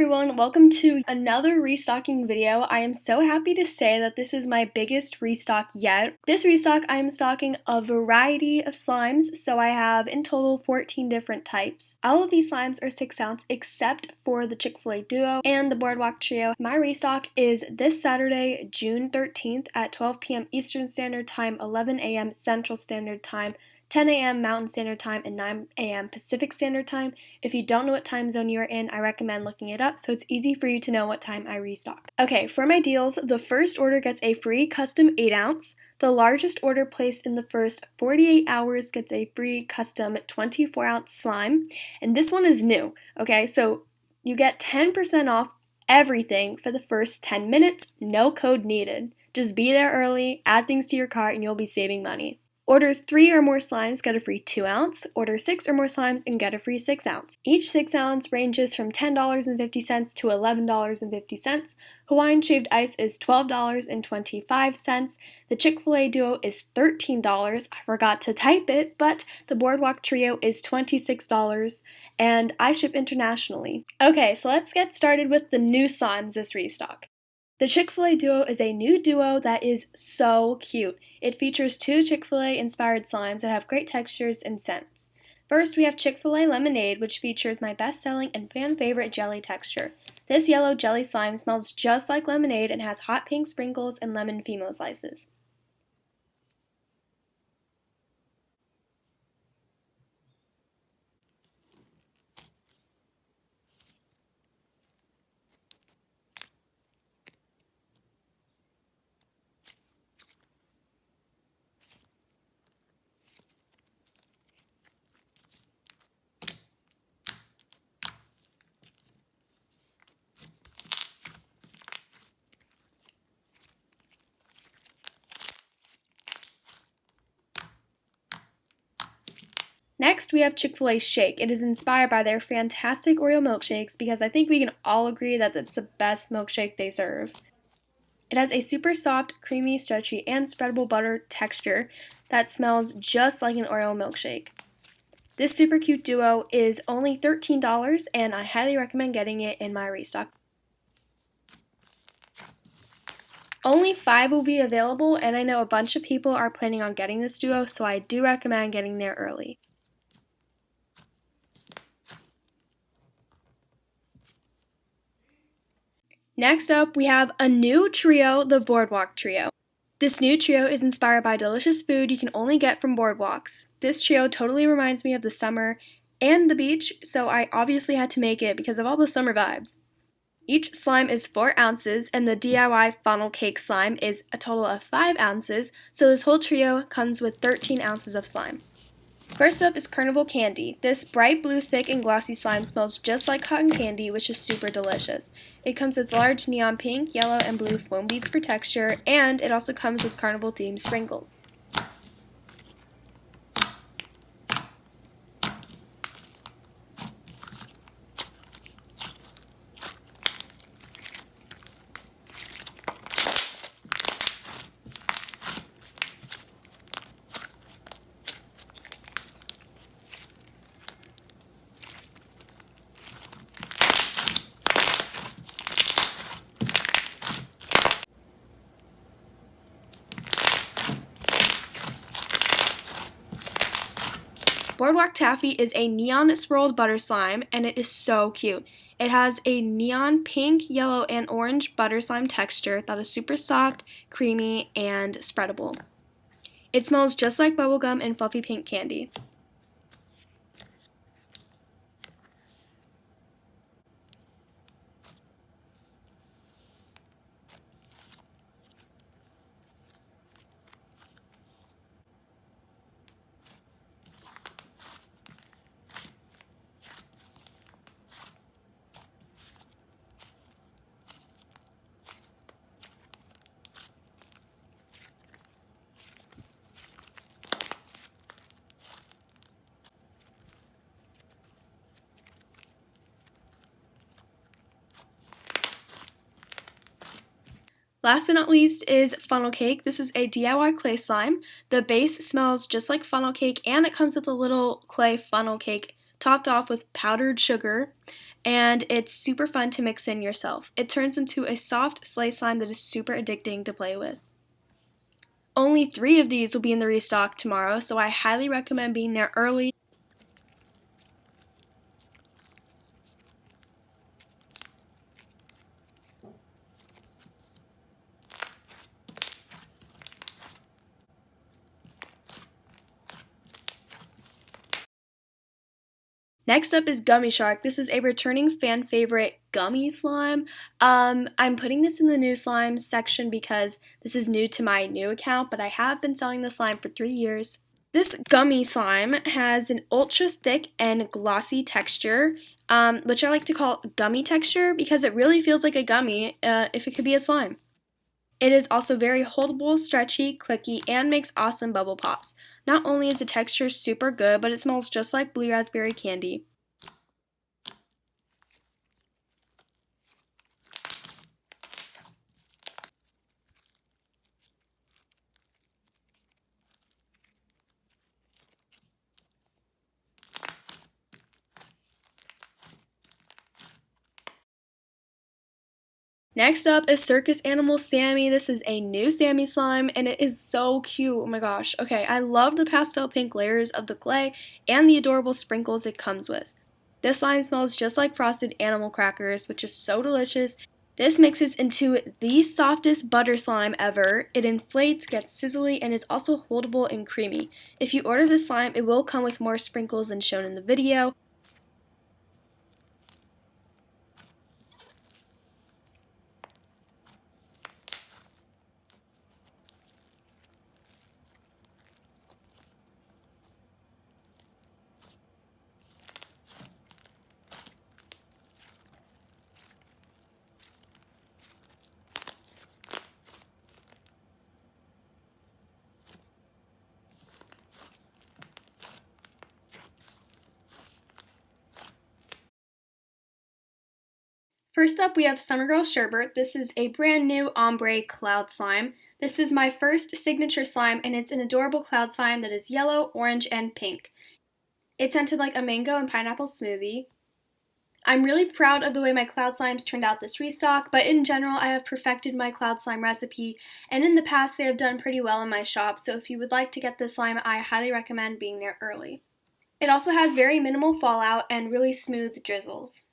Everyone, welcome to another restocking video. I am so happy to say that this is my biggest restock yet. This restock, I am stocking a variety of slimes, so I have in total 14 different types. All of these slimes are 6 ounce except for the Chickfila Duo and the Boardwalk Trio. My restock is this Saturday, June 13th at 12 p.m. Eastern Standard Time, 11 a.m. Central Standard Time, 10 a.m. Mountain Standard Time, and 9 a.m. Pacific Standard Time. If you don't know what time zone you are in, I recommend looking it up so it's easy for you to know what time I restock. Okay, for my deals, the first order gets a free custom 8 ounce. The largest order placed in the first 48 hours gets a free custom 24 ounce slime. And this one is new, okay? So you get 10% off everything for the first 10 minutes, no code needed. Just be there early, add things to your cart, and you'll be saving money. Order 3 or more slimes, get a free 2 ounce. Order 6 or more slimes and get a free 6 ounce. Each 6 ounce ranges from $10.50 to $11.50. Hawaiian Shaved Ice is $12.25. The Chick-fil-A Duo is $13. I forgot to type it, but the Boardwalk Trio is $26. And I ship internationally. Okay, so let's get started with the new slimes this restock. The Chick-fil-A Duo is a new duo that is so cute. It features 2 Chick-fil-A inspired slimes that have great textures and scents. First, we have Chick-fil-A Lemonade, which features my best-selling and fan-favorite jelly texture. This yellow jelly slime smells just like lemonade and has hot pink sprinkles and lemon Fimo slices. Next, we have Chick-fil-A Shake. It is inspired by their fantastic Oreo milkshakes because I think we can all agree that it's the best milkshake they serve. It has a super soft, creamy, stretchy, and spreadable butter texture that smells just like an Oreo milkshake. This super cute duo is only $13 and I highly recommend getting it in my restock. Only 5 will be available and I know a bunch of people are planning on getting this duo, so I do recommend getting there early. Next up, we have a new trio, the Boardwalk Trio. This new trio is inspired by delicious food you can only get from boardwalks. This trio totally reminds me of the summer and the beach, so I obviously had to make it because of all the summer vibes. Each slime is 4 ounces, and the DIY funnel cake slime is a total of 5 ounces, so this whole trio comes with 13 ounces of slime. First up is Carnival Candy. This bright blue, thick, and glossy slime smells just like cotton candy, which is super delicious. It comes with large neon pink, yellow, and blue foam beads for texture, and it also comes with carnival-themed sprinkles. Boardwalk Taffy is a neon swirled butter slime, and it is so cute. It has a neon pink, yellow, and orange butter slime texture that is super soft, creamy, and spreadable. It smells just like bubblegum and fluffy pink candy. Last but not least is funnel cake. This is a DIY clay slime. The base smells just like funnel cake and it comes with a little clay funnel cake topped off with powdered sugar, and it's super fun to mix in yourself. It turns into a soft slay slime that is super addicting to play with. Only 3 of these will be in the restock tomorrow, so I highly recommend being there early. Next up is Gummy Shark. This is a returning fan favorite gummy slime. I'm putting this in the new slimes section because this is new to my new account, but I have been selling the slime for 3 years. This gummy slime has an ultra thick and glossy texture, which I like to call gummy texture because it really feels like a gummy if it could be a slime. It is also very holdable, stretchy, clicky, and makes awesome bubble pops. Not only is the texture super good, but it smells just like blue raspberry candy. Next up is Circus Animal Sammy. This is a new Sammy slime, and it is so cute. Oh my gosh. Okay, I love the pastel pink layers of the clay and the adorable sprinkles it comes with. This slime smells just like frosted animal crackers, which is so delicious. This mixes into the softest butter slime ever. It inflates, gets sizzly, and is also holdable and creamy. If you order this slime, it will come with more sprinkles than shown in the video. First up, we have Summer Girls Sherbert. This is a brand new ombre cloud slime. This is my first signature slime, and it's an adorable cloud slime that is yellow, orange, and pink. It's scented like a mango and pineapple smoothie. I'm really proud of the way my cloud slimes turned out this restock, but in general, I have perfected my cloud slime recipe, and in the past, they have done pretty well in my shop, so if you would like to get this slime, I highly recommend being there early. It also has very minimal fallout and really smooth drizzles.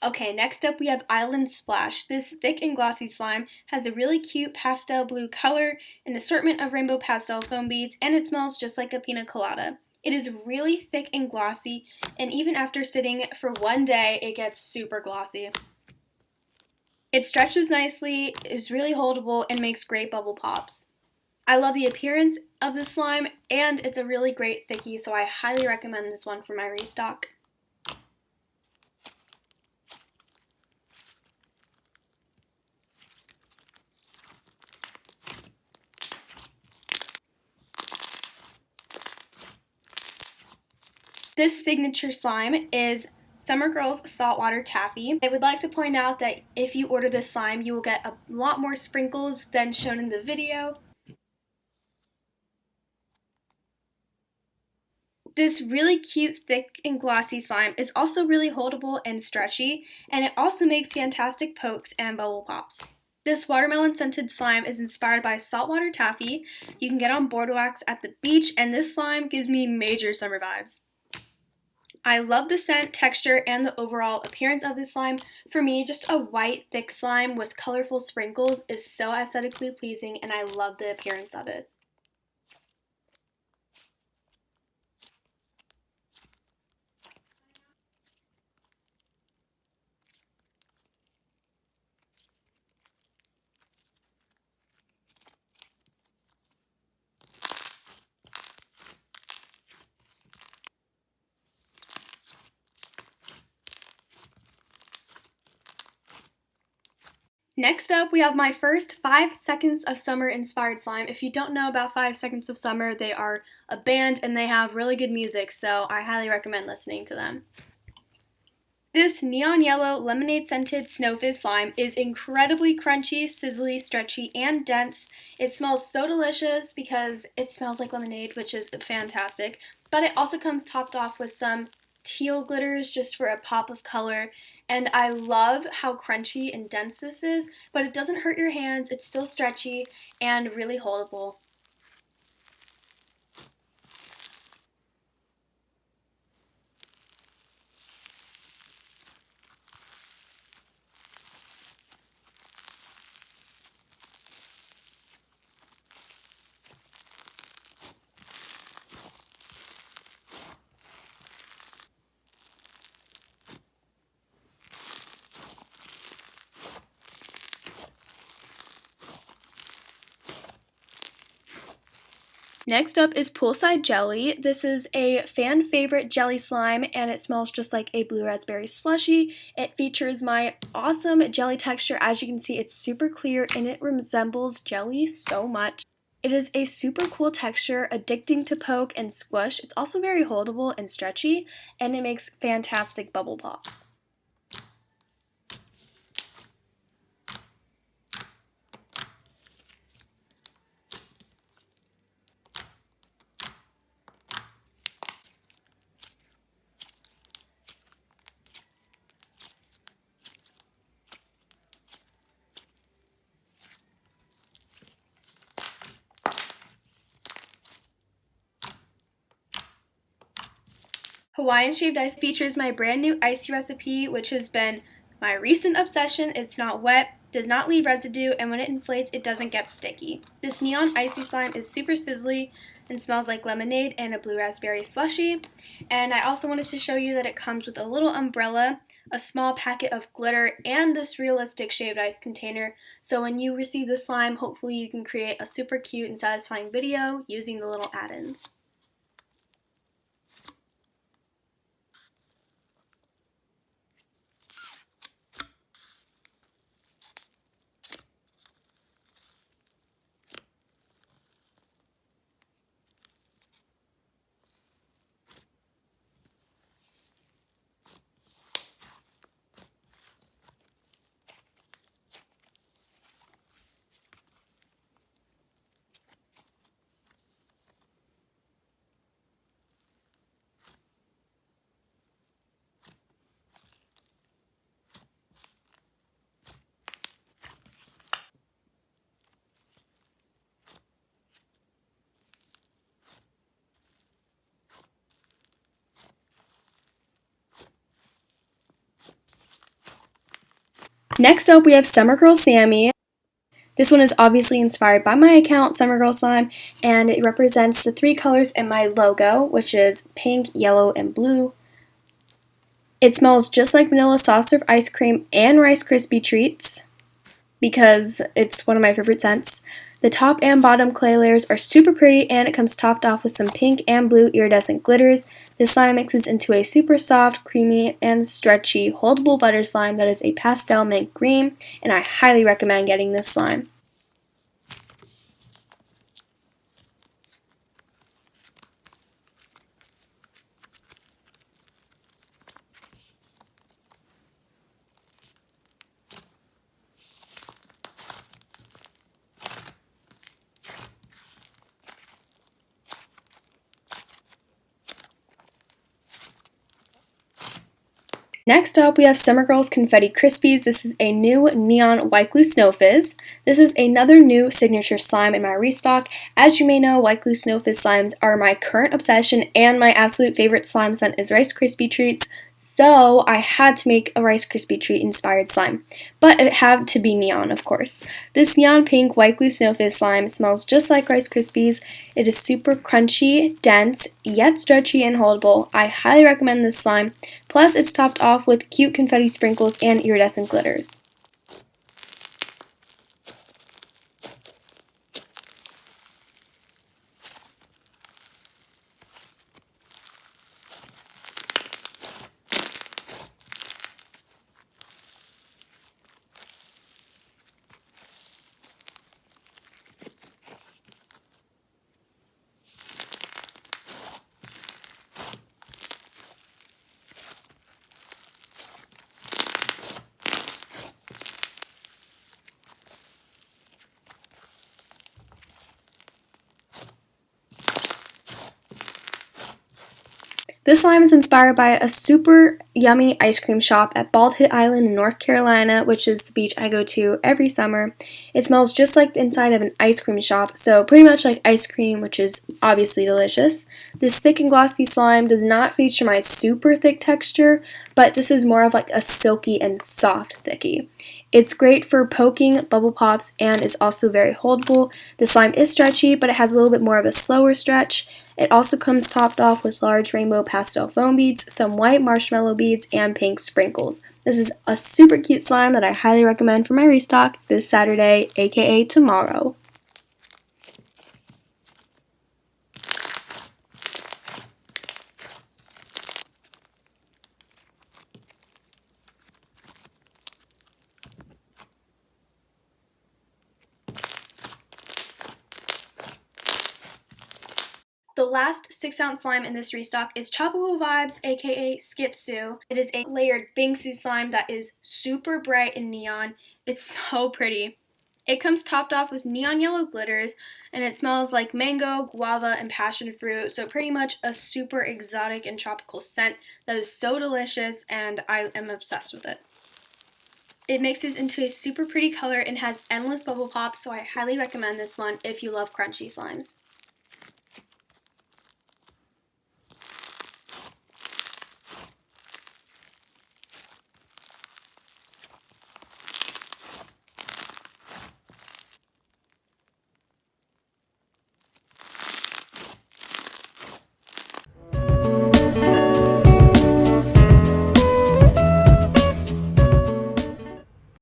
Okay, next up we have Island Splash. This thick and glossy slime has a really cute pastel blue color, an assortment of rainbow pastel foam beads, and it smells just like a pina colada. It is really thick and glossy, and even after sitting for one day, it gets super glossy. It stretches nicely, is really holdable, and makes great bubble pops. I love the appearance of this slime, and it's a really great thickie, so I highly recommend this one for my restock. This signature slime is Summer Girls Saltwater Taffy. I would like to point out that if you order this slime, you will get a lot more sprinkles than shown in the video. This really cute, thick, and glossy slime is also really holdable and stretchy, and it also makes fantastic pokes and bubble pops. This watermelon scented slime is inspired by Saltwater Taffy. You can get on boardwalks at the beach, and this slime gives me major summer vibes. I love the scent, texture, and the overall appearance of this slime. For me, just a white, thick slime with colorful sprinkles is so aesthetically pleasing, and I love the appearance of it. Next up, we have my first 5 Seconds of Summer inspired slime. If you don't know about 5 Seconds of Summer, they are a band and they have really good music, so I highly recommend listening to them. This neon yellow lemonade scented snowfizz slime is incredibly crunchy, sizzly, stretchy, and dense. It smells so delicious because it smells like lemonade, which is fantastic, but it also comes topped off with some teal glitters just for a pop of color. And I love how crunchy and dense this is, but it doesn't hurt your hands, it's still stretchy and really holdable. Next up is Poolside Jelly. This is a fan favorite jelly slime and it smells just like a blue raspberry slushie. It features my awesome jelly texture. As you can see, it's super clear and it resembles jelly so much. It is a super cool texture, addicting to poke and squish. It's also very holdable and stretchy, and it makes fantastic bubble pops. Hawaiian Shaved Ice features my brand new icy recipe, which has been my recent obsession. It's not wet, does not leave residue, and when it inflates, it doesn't get sticky. This neon icy slime is super sizzly and smells like lemonade and a blue raspberry slushie. And I also wanted to show you that it comes with a little umbrella, a small packet of glitter, and this realistic shaved ice container. So when you receive the slime, hopefully you can create a super cute and satisfying video using the little add-ins. Next up, we have Summer Girl Sammy. This one is obviously inspired by my account, Summer Girl Slime, and it represents the three colors in my logo, which is pink, yellow, and blue. It smells just like vanilla soft serve ice cream and Rice Krispie treats because it's one of my favorite scents. The top and bottom clay layers are super pretty, and it comes topped off with some pink and blue iridescent glitters. This slime mixes into a super soft, creamy, and stretchy, holdable butter slime that is a pastel mint green, and I highly recommend getting this slime. Next up, we have Summer Girls Confetti Krispies. This is a new neon white glue snow fizz. This is another new signature slime in my restock. As you may know, white glue snow fizz slimes are my current obsession, and my absolute favorite slime scent is Rice Krispie treats. So I had to make a Rice Krispie treat inspired slime, but it had to be neon, of course. This neon pink white glue snow fizz slime smells just like Rice Krispies. It is super crunchy, dense, yet stretchy and holdable. I highly recommend this slime. Plus, it's topped off with cute confetti sprinkles and iridescent glitters. This slime is inspired by a super yummy ice cream shop at Bald Head Island in North Carolina, which is the beach I go to every summer. It smells just like the inside of an ice cream shop, so pretty much like ice cream, which is obviously delicious. This thick and glossy slime does not feature my super thick texture, but this is more of like a silky and soft thickie. It's great for poking, bubble pops, and is also very holdable. The slime is stretchy, but it has a little bit more of a slower stretch. It also comes topped off with large rainbow pastel foam beads, some white marshmallow beads, and pink sprinkles. This is a super cute slime that I highly recommend for my restock this Saturday, aka tomorrow. The last 6-ounce slime in this restock is Chavo Vibes, aka Skip Sue. It is a layered bingsu slime that is super bright and neon. It's so pretty. It comes topped off with neon yellow glitters, and it smells like mango, guava, and passion fruit, so pretty much a super exotic and tropical scent that is so delicious, and I am obsessed with it. It mixes into a super pretty color and has endless bubble pops, so I highly recommend this one if you love crunchy slimes.